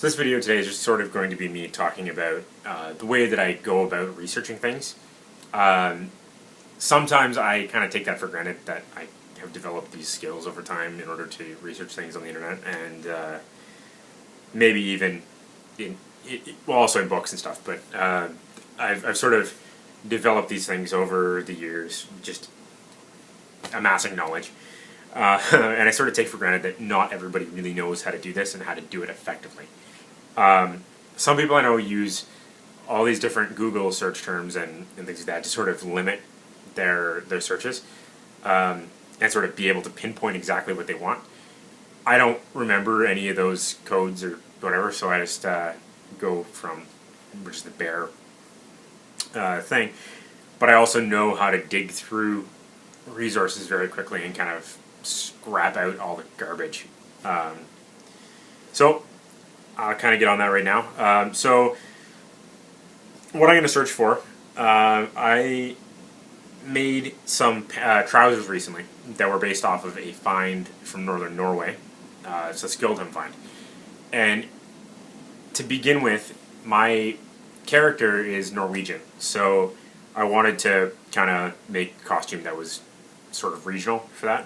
So this video today is just sort of going to be me talking about the way that I go about researching things. Sometimes I kind of take that for granted that I have developed these skills over time in order to research things on the internet, and maybe even also in books and stuff. But I've sort of developed these things over the years, just amassing knowledge. And I sort of take for granted that not everybody really knows how to do this and how to do it effectively. Some people I know use all these different Google search terms and things like that to sort of limit their searches and sort of be able to pinpoint exactly what they want. I don't remember any of those codes or whatever, so I just go from which is the bare thing. But I also know how to dig through resources very quickly and kind of scrap out all the garbage. So I'll kind of get on that right now. So what I'm going to search for, I made some trousers recently that were based off of a find from northern Norway. It's a Skjoldheim find. And to begin with, my character is Norwegian, so I wanted to kind of make a costume that was sort of regional for that.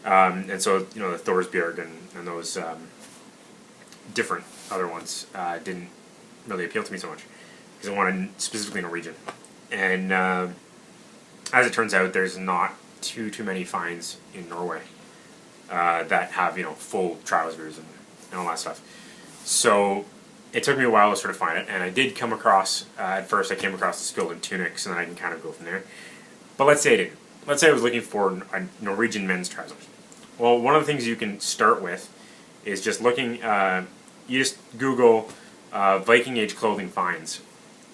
And so, you know, the Thorsbjörg and those different other ones didn't really appeal to me so much because I wanted specifically Norwegian. And as it turns out, there's not too many finds in Norway that have, you know, full trousers and all that stuff. So it took me a while to sort of find it, and I did come across, at first I came across the Skjoldheim tunics, and then I can kind of go from there. But let's say I didn't. Let's say I was looking for Norwegian men's trousers. Well, one of the things you can start with is just looking, you just Google Viking Age clothing finds.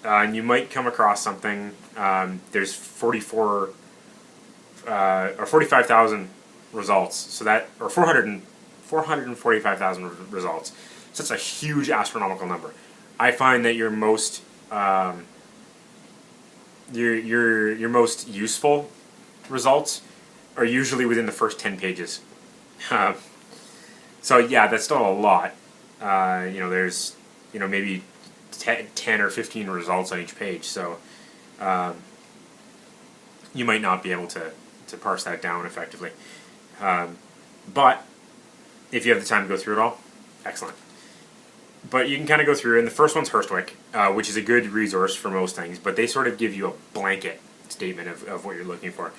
And you might come across something, there's 45,000 results, so that, or 445,000 results. So that's a huge astronomical number. I find that your most, your most useful results are usually within the first 10 pages. So yeah, that's still a lot. You know, there's, you know, maybe 10 or 15 results on each page, so you might not be able to parse that down effectively. But if you have the time to go through it all, excellent. But you can kind of go through, and the first one's Herstwick, which is a good resource for most things, but they sort of give you a blanket statement of what you're looking for.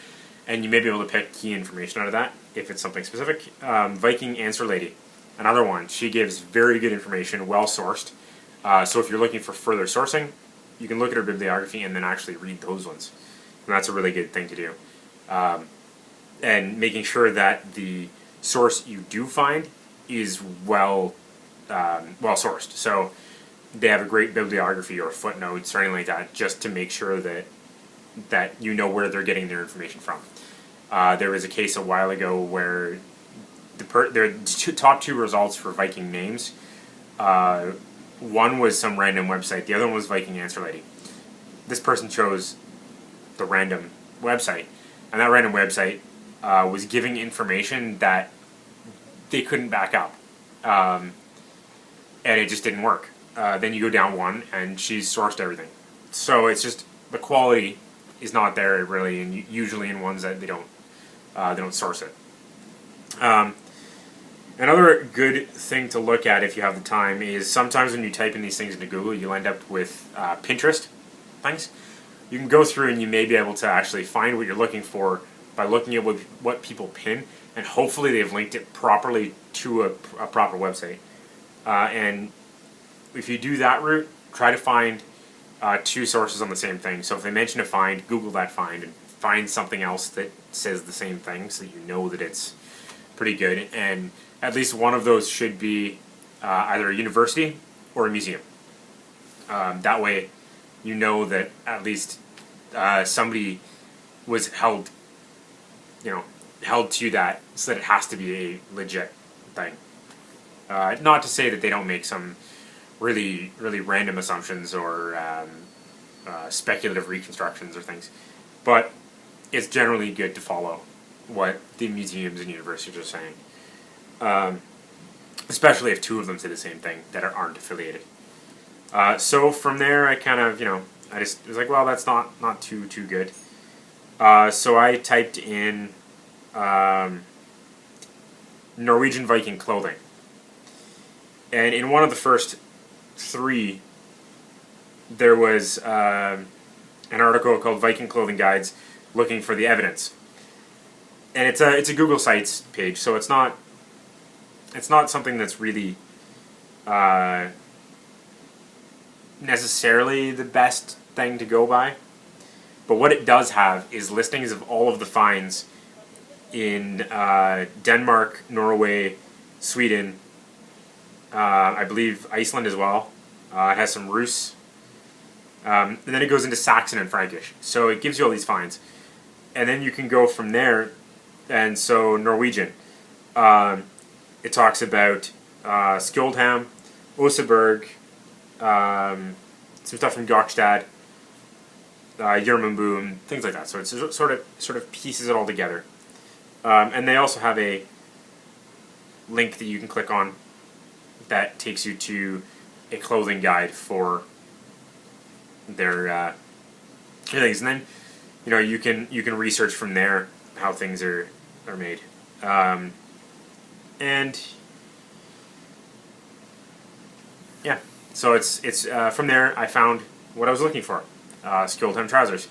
And you may be able to pick key information out of that if it's something specific. Viking Answer Lady, another one. She gives very good information, well sourced. So if you're looking for further sourcing, you can look at her bibliography and then actually read those ones. And that's a really good thing to do. And making sure that the source you do find is well sourced. So they have a great bibliography or footnotes or anything like that, just to make sure that you know where they're getting their information from. There was a case a while ago where there are top two results for Viking names. One was some random website. The other one was Viking Answer Lady. This person chose the random website, and that random website was giving information that they couldn't back up, and it just didn't work. Then you go down one, and she's sourced everything. So it's just the quality is not there really, and usually in ones that they don't source it. Another good thing to look at if you have the time is sometimes when you type in these things into Google, you'll end up with Pinterest things. You can go through and you may be able to actually find what you're looking for by looking at what people pin, and hopefully they've linked it properly to a proper website. And if you do that route, try to find two sources on the same thing. So if they mention a find, Google that find and find something else that says the same thing so that you know that it's pretty good. And at least one of those should be either a university or a museum. That way you know that at least somebody was held to that, so that it has to be a legit thing. Not to say that they don't make some really random assumptions or speculative reconstructions or things, but it's generally good to follow what the museums and universities are saying. especially if two of them say the same thing that aren't affiliated. So from there, I kind of, I just was like, well, that's not too good. So I typed in Norwegian Viking clothing, and in one of the first three, there was an article called "Viking Clothing Guides Looking for the Evidence," and it's a Google Sites page, so it's not something that's really necessarily the best thing to go by. But what it does have is listings of all of the finds in Denmark, Norway, Sweden, I believe Iceland as well. It has some Rus. And then it goes into Saxon and Frankish. So it gives you all these finds. And then you can go from there. And so Norwegian. It talks about Skjoldham, Oseberg, some stuff from Gokstad, Yermundboom, things like that. So it's sort of pieces it all together. And they also have a link that you can click on that takes you to a clothing guide for their things. And then you can research from there how things are made. And yeah, so it's from there I found what I was looking for. Skjoldham trousers.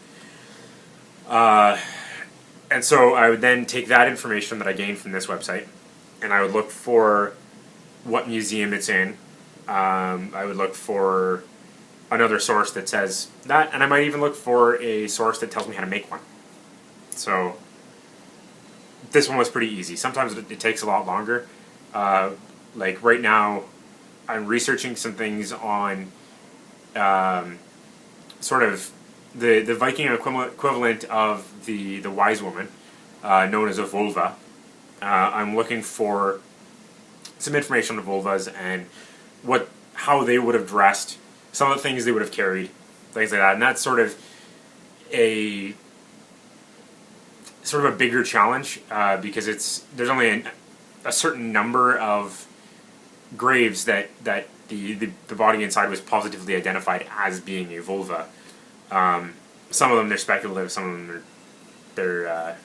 And so I would then take that information that I gained from this website, and I would look for what museum it's in. I would look for another source that says that, and I might even look for a source that tells me how to make one. So this one was pretty easy. Sometimes it takes a lot longer. Like right now, I'm researching some things on sort of the Viking equivalent of the wise woman, known as a vulva. I'm looking for some information on the vulvas and how they would have dressed, some of the things they would have carried, things like that. And that's sort of a bigger challenge because there's only a certain number of graves that the body inside was positively identified as being a vulva. Some of them they're speculative, some of them they're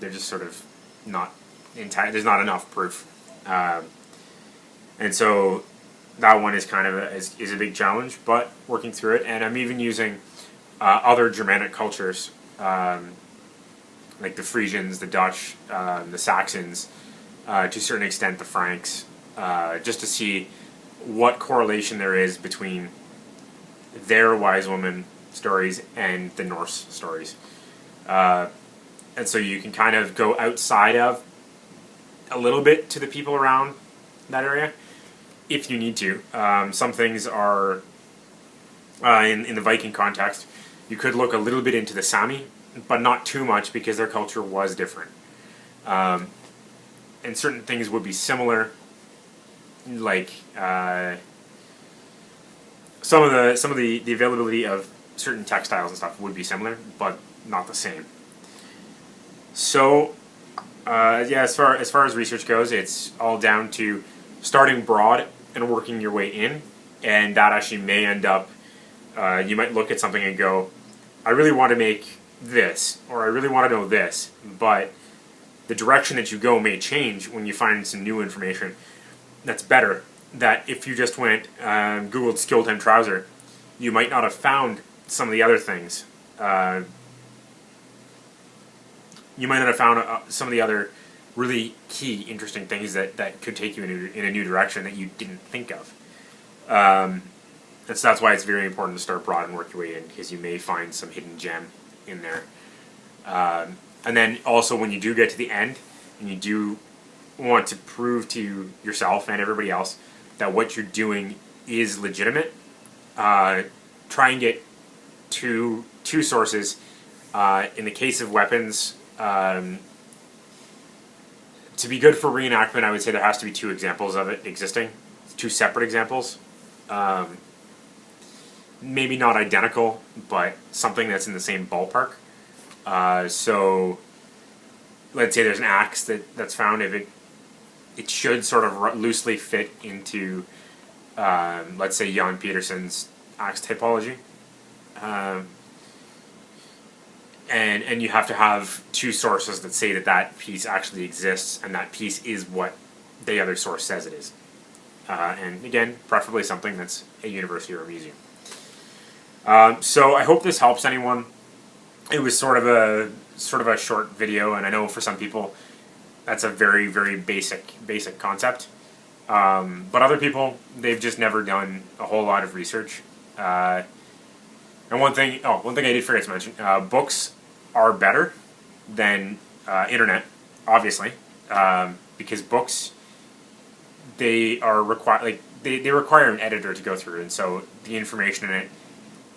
just sort of not entire. There's not enough proof, and so that one is kind of is a big challenge. But working through it, and I'm even using other Germanic cultures, like the Frisians, the Dutch, the Saxons, to a certain extent the Franks, just to see what correlation there is between their wise woman stories and the Norse stories. And so you can kind of go outside of a little bit to the people around that area if you need to. Some things are, in the Viking context, you could look a little bit into the Sami, but not too much because their culture was different. And certain things would be similar, like some of the availability of certain textiles and stuff would be similar, but not the same. So, as far as research goes, it's all down to starting broad and working your way in, and that actually may end up. You might look at something and go, "I really want to make this," or "I really want to know this," but the direction that you go may change when you find some new information that's better. That if you just went Googled Skjoldham trouser, you might not have found some of the other things. You might not have found some of the other really key, interesting things that could take you in a new direction that you didn't think of. And so that's why it's very important to start broad and work your way in, because you may find some hidden gem in there. And then also when you do get to the end, and you do want to prove to yourself and everybody else that what you're doing is legitimate, try and get two sources. In the case of weapons, to be good for reenactment, I would say there has to be two examples of it existing, two separate examples. Maybe not identical, but something that's in the same ballpark. So let's say there's an axe that's found. If it should sort of loosely fit into, let's say, Jan Peterson's axe typology. And you have to have two sources that say that that piece actually exists, and that piece is what the other source says it is. And again, preferably something that's a university or a museum. So I hope this helps anyone. It was sort of a short video, and I know for some people that's a very, very basic concept. But other people, they've just never done a whole lot of research. And one thing I did forget to mention, books are better than internet, obviously, because books, they require an editor to go through, and so the information in it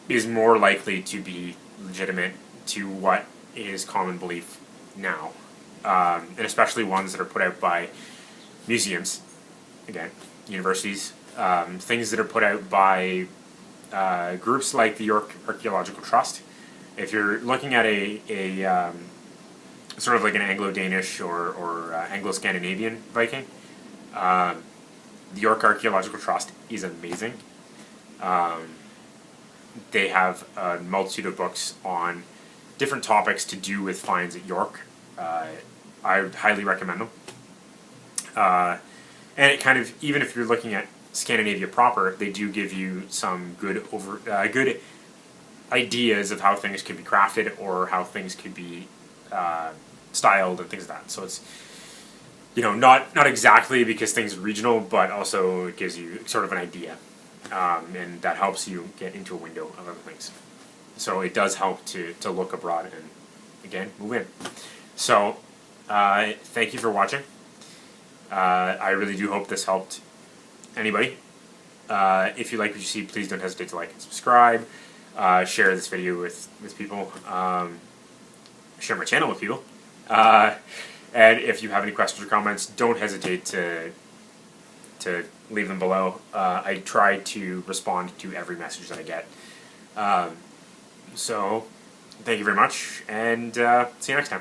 is more likely to be legitimate to what is common belief now, and especially ones that are put out by museums, again, universities, things that are put out by groups like the York Archaeological Trust. If you're looking at a sort of like an Anglo-Danish or Anglo-Scandinavian Viking, the York Archaeological Trust is amazing. They have a multitude of books on different topics to do with finds at York. I would highly recommend them. And it kind of, even if you're looking at Scandinavia proper, they do give you some good ideas of how things could be crafted or how things could be styled and things like that. So it's, not exactly because things are regional, but also it gives you sort of an idea, and that helps you get into a window of other things. So it does help to look abroad and, again, move in. So thank you for watching. I really do hope this helped anybody. If you like what you see, please don't hesitate to like and subscribe. Share this video with people. Share my channel with people. And if you have any questions or comments, don't hesitate to leave them below. I try to respond to every message that I get. So, thank you very much, and see you next time.